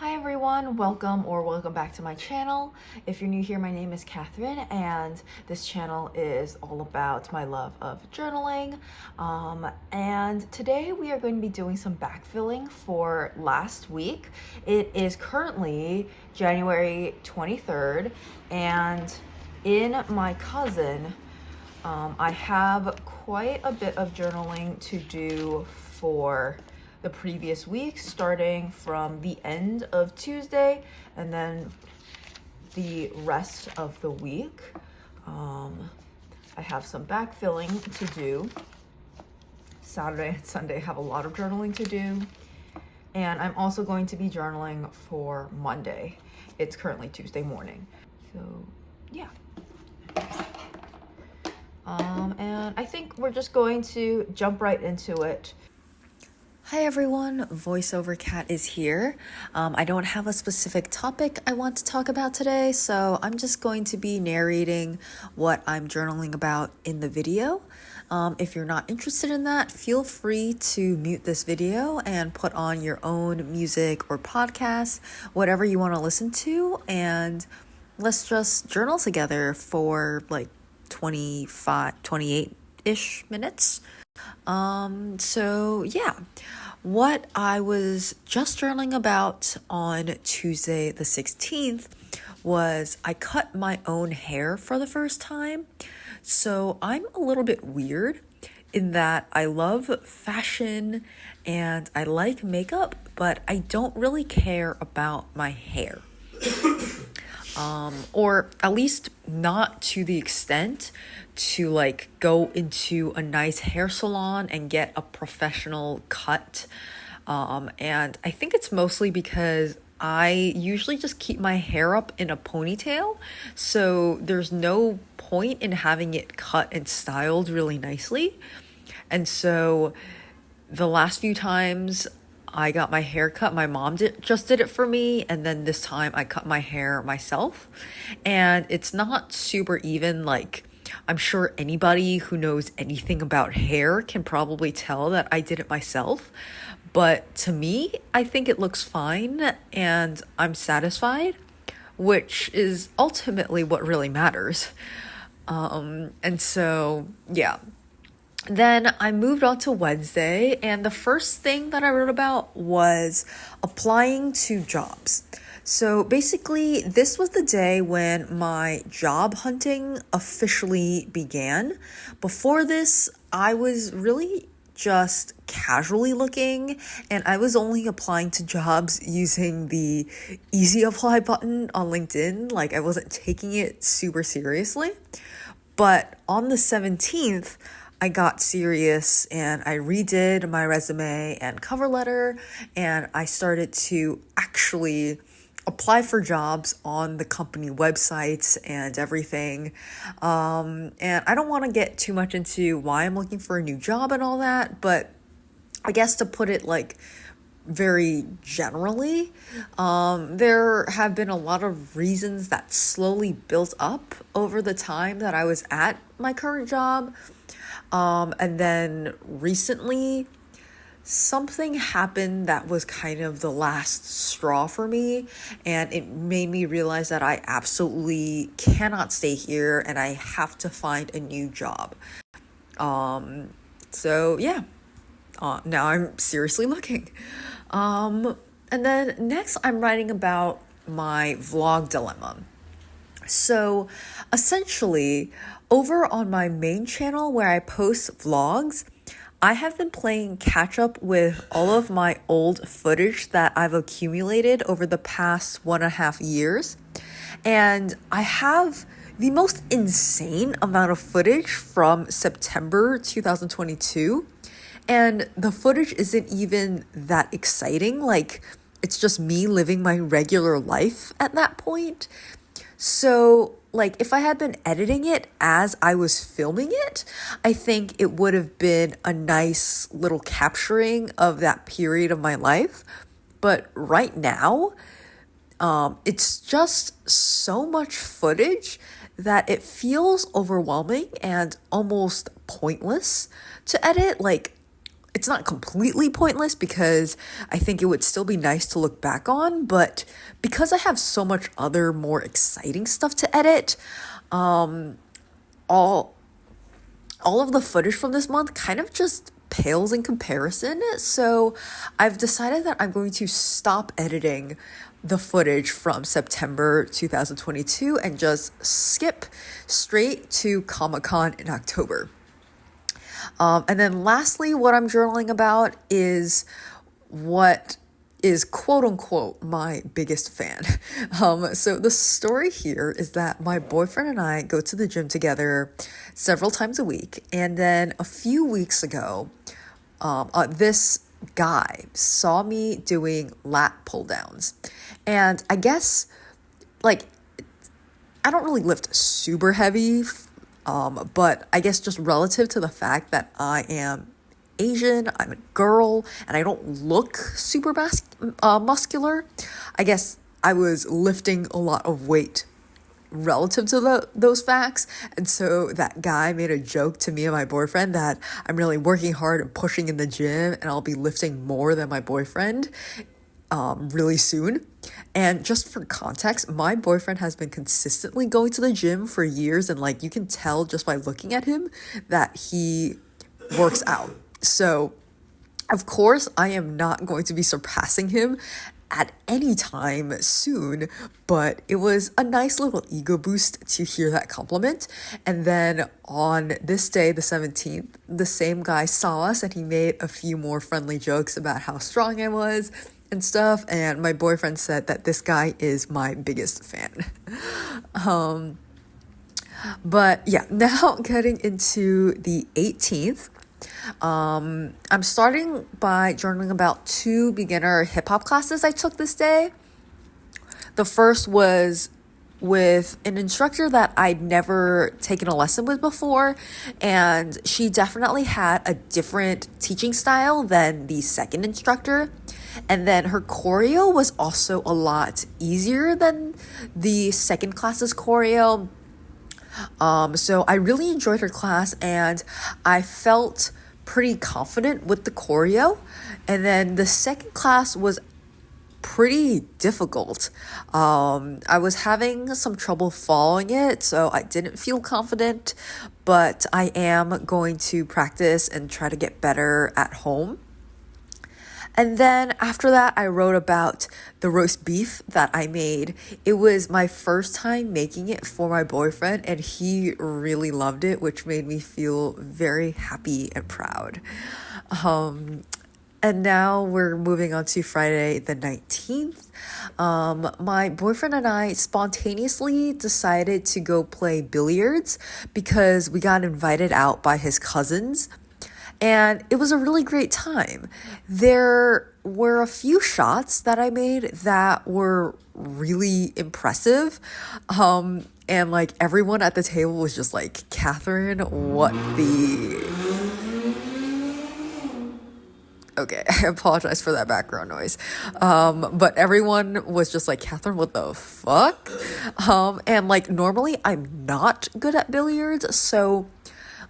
Hi everyone, welcome back to my channel. If you're new here, my name is Catherine and this channel is all about my love of journaling. And today we are going to be doing some backfilling for last week. It is currently January 23rd and in my cousin, I have quite a bit of journaling to do for the previous week, starting from the end of Tuesday and then the rest of the week. I have some backfilling to do. Saturday and Sunday have a lot of journaling to do. And I'm also going to be journaling for Monday. It's currently Tuesday morning. So yeah. And I think we're just going to jump right into it. Hi everyone, VoiceOver Cat is here. I don't have a specific topic I want to talk about today, so I'm just going to be narrating what I'm journaling about in the video. If you're not interested in that, feel free to mute this video and put on your own music or podcast, whatever you want to listen to, and let's just journal together for like 28-ish minutes. So yeah, what I was just journaling about on Tuesday the 16th was I cut my own hair for the first time. So I'm a little bit weird in that I love fashion and I like makeup, but I don't really care about my hair. Or at least not to the extent to like go into a nice hair salon and get a professional cut. And I think it's mostly because I usually just keep my hair up in a ponytail. So there's no point in having it cut and styled really nicely. And so the last few times I got my hair cut, my mom just did it for me, and then this time I cut my hair myself. And it's not super even. Like, I'm sure anybody who knows anything about hair can probably tell that I did it myself. But to me, I think it looks fine and I'm satisfied, which is ultimately what really matters. And so, yeah. Then I moved on to Wednesday, and the first thing that I wrote about was applying to jobs. So basically, this was the day when my job hunting officially began. Before this, I was really just casually looking, and I was only applying to jobs using the easy apply button on LinkedIn. Like, I wasn't taking it super seriously. But on the 17th, I got serious and I redid my resume and cover letter, and I started to actually apply for jobs on the company websites and everything. And I don't want to get too much into why I'm looking for a new job and all that, but I guess to put it like very generally, there have been a lot of reasons that slowly built up over the time that I was at my current job. And then recently, something happened that was kind of the last straw for me, and it made me realize that I absolutely cannot stay here and I have to find a new job. So yeah, now I'm seriously looking. And then next I'm writing about my vlog dilemma. So essentially, over on my main channel where I post vlogs, I have been playing catch up with all of my old footage that I've accumulated over the past 1.5 years. And I have the most insane amount of footage from September 2022. And the footage isn't even that exciting. Like, it's just me living my regular life at that point. So, like, if I had been editing it as I was filming it, I think it would have been a nice little capturing of that period of my life. But right now, it's just so much footage that it feels overwhelming and almost pointless to edit. Like, it's not completely pointless because I think it would still be nice to look back on, but because I have so much other more exciting stuff to edit, all all of the footage from this month kind of just pales in comparison. So I've decided that I'm going to stop editing the footage from September 2022 and just skip straight to Comic-Con in October. And then lastly, what I'm journaling about is what is quote unquote my biggest fan. So the story here is that my boyfriend and I go to the gym together several times a week. And then a few weeks ago, this guy saw me doing lat pull downs. And I guess, like, I don't really lift super heavy, but I guess just relative to the fact that I am Asian, I'm a girl, and I don't look super muscular, I guess I was lifting a lot of weight relative to those facts. And so that guy made a joke to me and my boyfriend that I'm really working hard and pushing in the gym and I'll be lifting more than my boyfriend really soon. And just for context, my boyfriend has been consistently going to the gym for years, and like you can tell just by looking at him that he works out. So of course I am not going to be surpassing him at any time soon, but it was a nice little ego boost to hear that compliment. And then on this day, the 17th, the same guy saw us and he made a few more friendly jokes about how strong I was and stuff. And my boyfriend said that this guy is my biggest fan. But yeah, now getting into the 18th. I'm starting by journaling about 2 beginner hip hop classes I took this day. The first was with an instructor that I'd never taken a lesson with before, and she definitely had a different teaching style than the second instructor. And then her choreo was also a lot easier than the second class's choreo. So I really enjoyed her class and I felt pretty confident with the choreo. And then the second class was pretty difficult. I was having some trouble following it, so I didn't feel confident, but I am going to practice and try to get better at home. And then after that, I wrote about the roast beef that I made. It was my first time making it for my boyfriend, and he really loved it, which made me feel very happy and proud. And now we're moving on to Friday the 19th. My boyfriend and I spontaneously decided to go play billiards because we got invited out by his cousins. And it was a really great time. There were a few shots that I made that were really impressive. And like everyone at the table was just like, Catherine, what the... Okay, I apologize for that background noise. But everyone was just like, Catherine, what the fuck? And like normally I'm not good at billiards, so...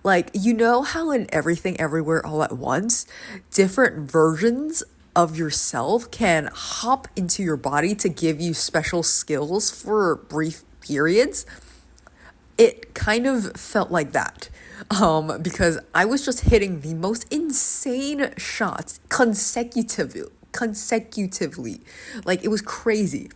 Like, you know how in Everything Everywhere All at Once, different versions of yourself can hop into your body to give you special skills for brief periods? It kind of felt like that. Because I was just hitting the most insane shots consecutively. Like, it was crazy.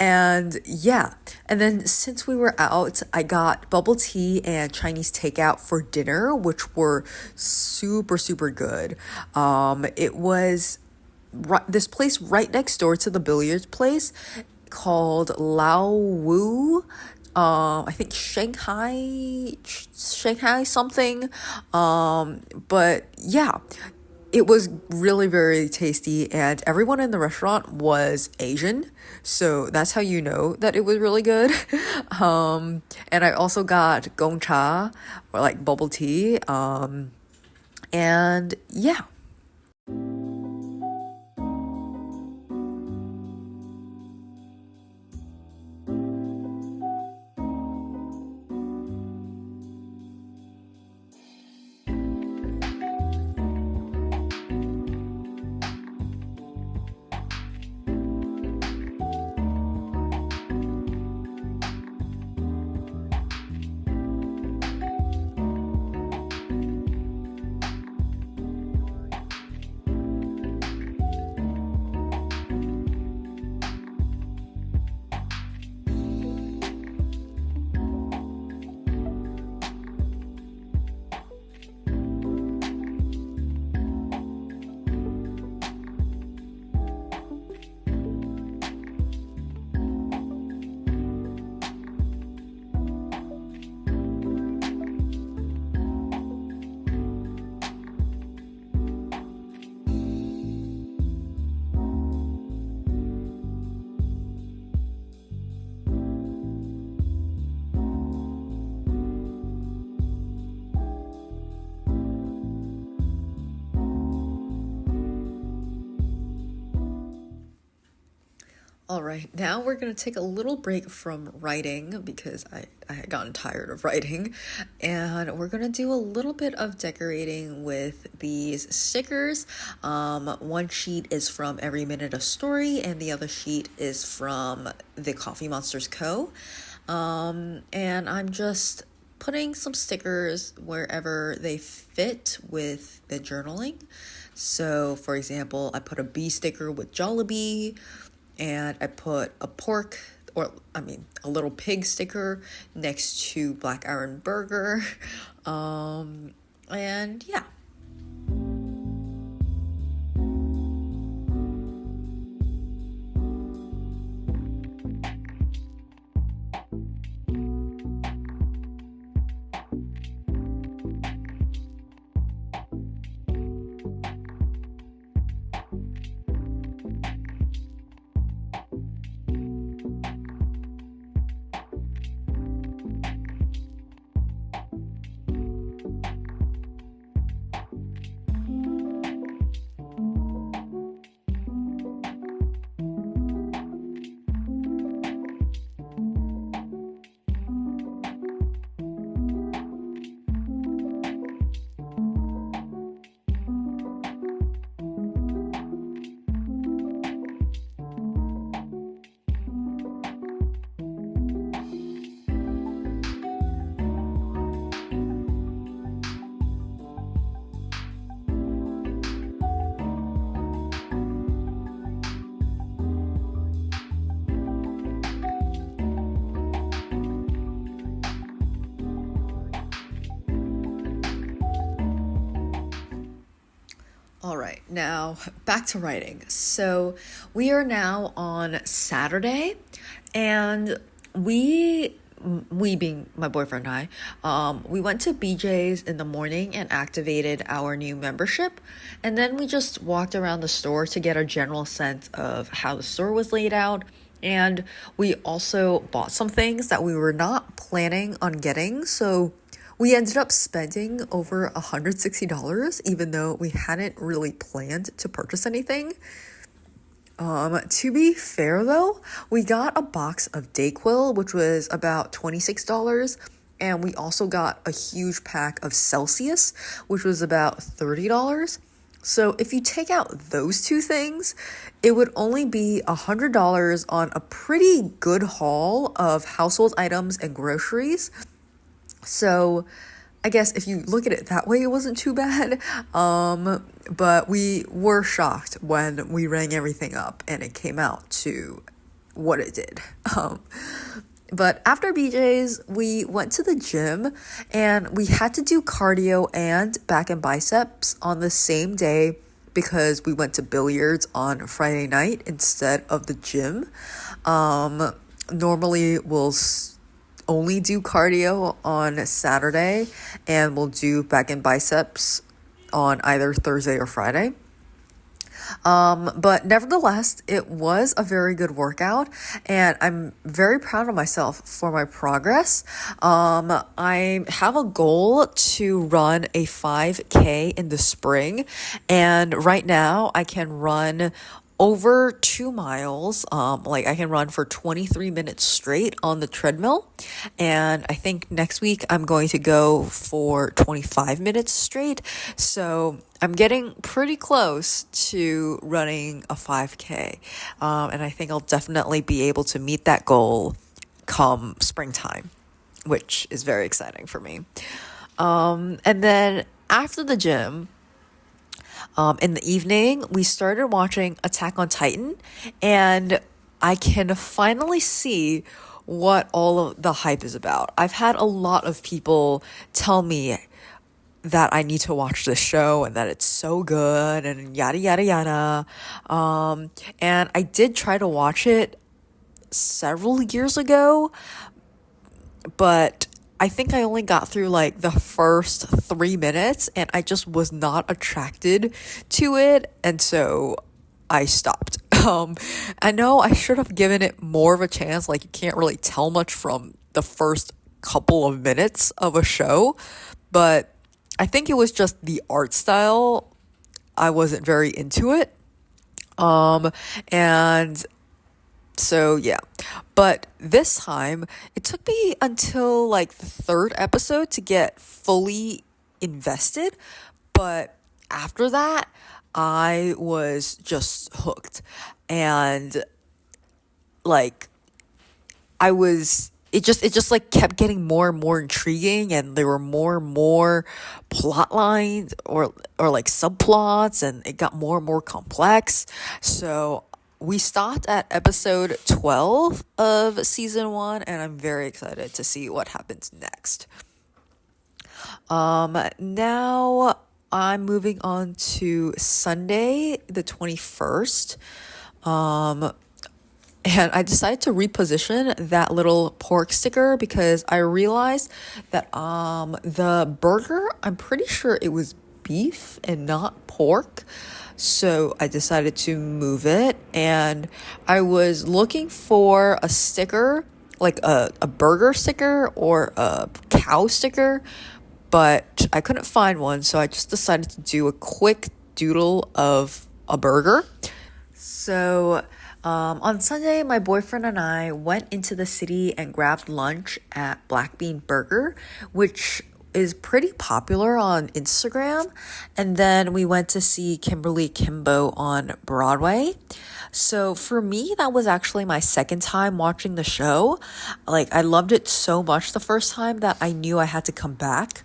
And yeah, and then since we were out, I got bubble tea and Chinese takeout for dinner, which were super, super good. It was this place right next door to the billiards place called Lao Wu. I think Shanghai something. But yeah, it was really very tasty, and everyone in the restaurant was Asian, so that's how you know that it was really good. And I also got gongcha, or like bubble tea, and yeah. All right, now we're going to take a little break from writing because I had gotten tired of writing. And we're going to do a little bit of decorating with these stickers. One sheet is from Every Minute a Story, and the other sheet is from the Coffee Monsters Co. And I'm just putting some stickers wherever they fit with the journaling. So, for example, I put a bee sticker with Jollibee, and I put a little pig sticker next to Black Iron Burger. And yeah. All right, now back to writing. So we are now on Saturday, and we being my boyfriend and I, we went to BJ's in the morning and activated our new membership. And then we just walked around the store to get a general sense of how the store was laid out. And we also bought some things that we were not planning on getting. So we ended up spending over $160, even though we hadn't really planned to purchase anything. To be fair though, we got a box of Dayquil, which was about $26, and we also got a huge pack of Celsius, which was about $30. So if you take out those two things, it would only be $100 on a pretty good haul of household items and groceries. So I guess if you look at it that way, it wasn't too bad. But we were shocked when we rang everything up and it came out to what it did. But after BJ's, we went to the gym and we had to do cardio and back and biceps on the same day because we went to billiards on Friday night instead of the gym. Normally we'll only do cardio on Saturday, and we'll do back and biceps on either Thursday or Friday. But nevertheless, it was a very good workout, and I'm very proud of myself for my progress. I have a goal to run a 5K in the spring, and right now I can run over 2 miles. I can run for 23 minutes straight on the treadmill. And I think next week I'm going to go for 25 minutes straight. So I'm getting pretty close to running a 5K. And I think I'll definitely be able to meet that goal come springtime, which is very exciting for me. And then after the gym, in the evening, we started watching Attack on Titan, and I can finally see what all of the hype is about. I've had a lot of people tell me that I need to watch this show and that it's so good and yada, yada, yada. And I did try to watch it several years ago, but I think I only got through like the first 3 minutes and I just was not attracted to it. And so I stopped. I know I should have given it more of a chance. Like, you can't really tell much from the first couple of minutes of a show, but I think it was just the art style. I wasn't very into it. And So yeah, but this time it took me until like the third episode to get fully invested. But after that, I was just hooked. And like it just like kept getting more and more intriguing, and there were more and more plot lines or like subplots, and it got more and more complex. So we stopped at episode 12 of season 1, and I'm very excited to see what happens next. Now I'm moving on to Sunday the 21st. And I decided to reposition that little pork sticker because I realized that the burger, I'm pretty sure it was beef and not pork. So I decided to move it, and I was looking for a sticker, like a burger sticker or a cow sticker, but I couldn't find one, so I just decided to do a quick doodle of a burger. So, on Sunday, my boyfriend and I went into the city and grabbed lunch at Black Bean Burger, which is pretty popular on Instagram. And then we went to see Kimberly Kimbo on Broadway. So for me, that was actually my second time watching the show. Like, I loved it so much the first time that I knew I had to come back.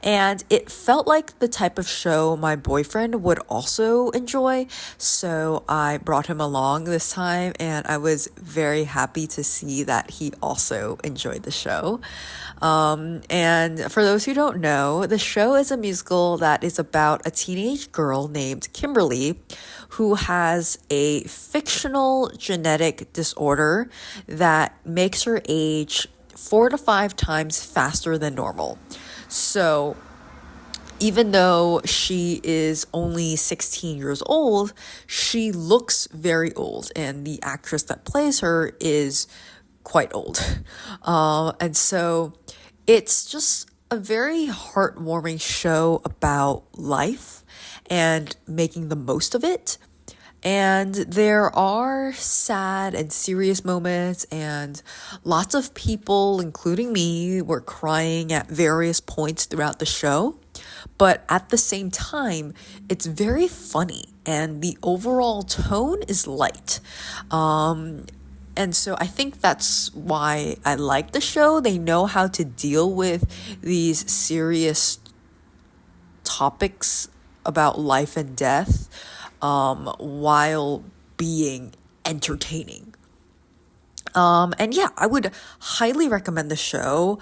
And it felt like the type of show my boyfriend would also enjoy. So I brought him along this time, and I was very happy to see that he also enjoyed the show. And for those who don't know, the show is a musical that is about a teenage girl named Kimberly who has a fictional genetic disorder that makes her age 4 to 5 times faster than normal. So even though she is only 16 years old, she looks very old, and the actress that plays her is quite old. And so it's just a very heartwarming show about life and making the most of it. And there are sad and serious moments, and lots of people, including me, were crying at various points throughout the show. But at the same time, it's very funny, and the overall tone is light. And so I think that's why I like the show. They know how to deal with these serious topics about life and death while being entertaining. And yeah, I would highly recommend the show.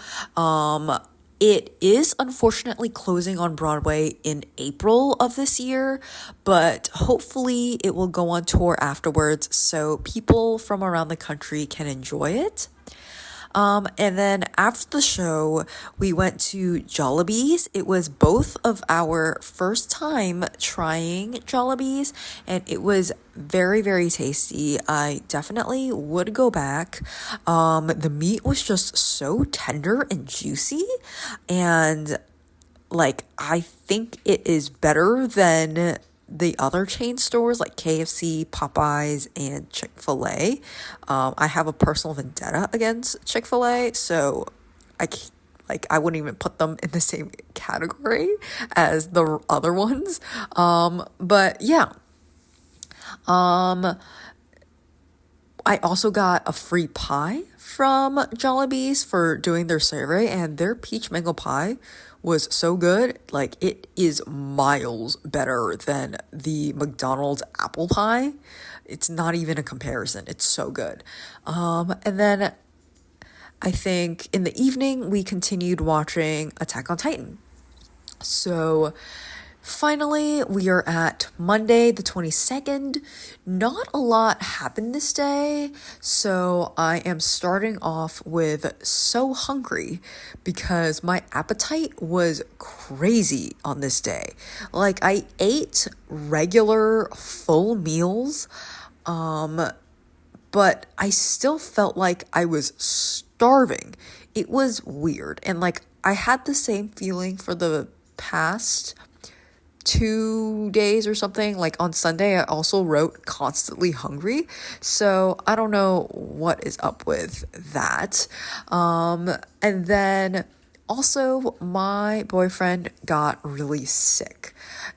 It is unfortunately closing on Broadway in April of this year, but hopefully it will go on tour afterwards so people from around the country can enjoy it. And then after the show, we went to Jollibee's. It was both of our first time trying Jollibee's, and it was very, very tasty. I definitely would go back. The meat was just so tender and juicy, and like, I think it is better than the other chain stores like KFC, Popeyes, and Chick-fil-A. I have a personal vendetta against Chick-fil-A, so I wouldn't even put them in the same category as the other ones. But yeah. I also got a free pie from Jollibee's for doing their survey, and their peach mango pie was so good. Like, it is miles better than the McDonald's apple pie. It's not even a comparison. It's so good. And then I think in the evening we continued watching Attack on Titan. So finally, we are at Monday the 22nd. Not a lot happened this day, so I am starting off with So Hungry because my appetite was crazy on this day. Like, I ate regular full meals, but I still felt like I was starving. It was weird, and like, I had the same feeling for the past 2 days or something. Like on Sunday, I also wrote constantly hungry. So I don't know what is up with that. And then also, my boyfriend got really sick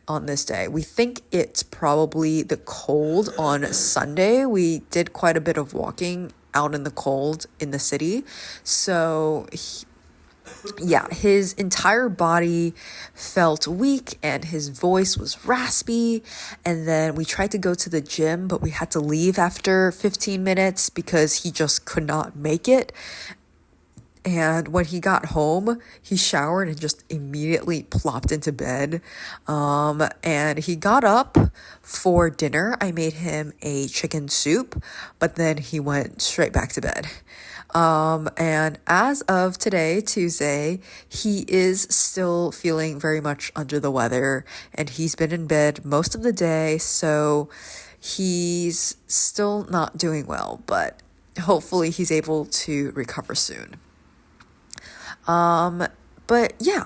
on this day. We think it's probably the cold on Sunday. We did quite a bit of walking out in the cold in the city. So yeah, his entire body felt weak and his voice was raspy. And then we tried to go to the gym, but we had to leave after 15 minutes because he just could not make it. And when he got home, he showered and just immediately plopped into bed. And he got up for dinner. I made him a chicken soup, but then he went straight back to bed. And as of today, Tuesday, he is still feeling very much under the weather and he's been in bed most of the day. So he's still not doing well, but hopefully he's able to recover soon. But yeah,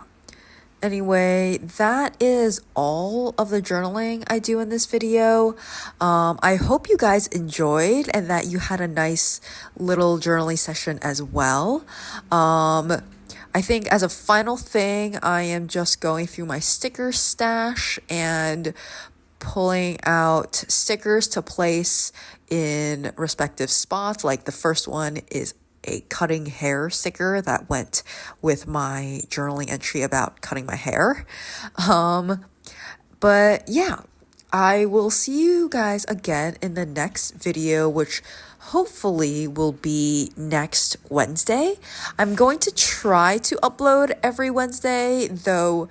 anyway, that is all of the journaling I do in this video. I hope you guys enjoyed and that you had a nice little journaling session as well. I think as a final thing, I am just going through my sticker stash and pulling out stickers to place in respective spots. Like the first one is a cutting hair sticker that went with my journaling entry about cutting my hair. But yeah, I will see you guys again in the next video, which hopefully will be next Wednesday. I'm going to try to upload every Wednesday, though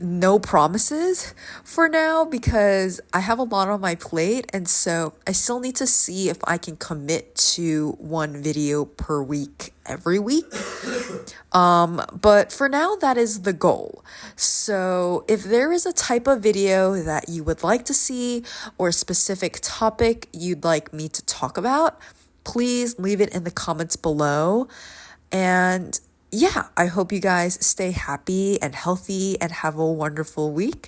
no promises for now because I have a lot on my plate, and so I still need to see if I can commit to one video per week every week. But for now, that is the goal. So if there is a type of video that you would like to see or a specific topic you'd like me to talk about, please leave it in the comments below. And yeah, I hope you guys stay happy and healthy and have a wonderful week.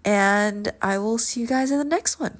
And I will see you guys in the next one.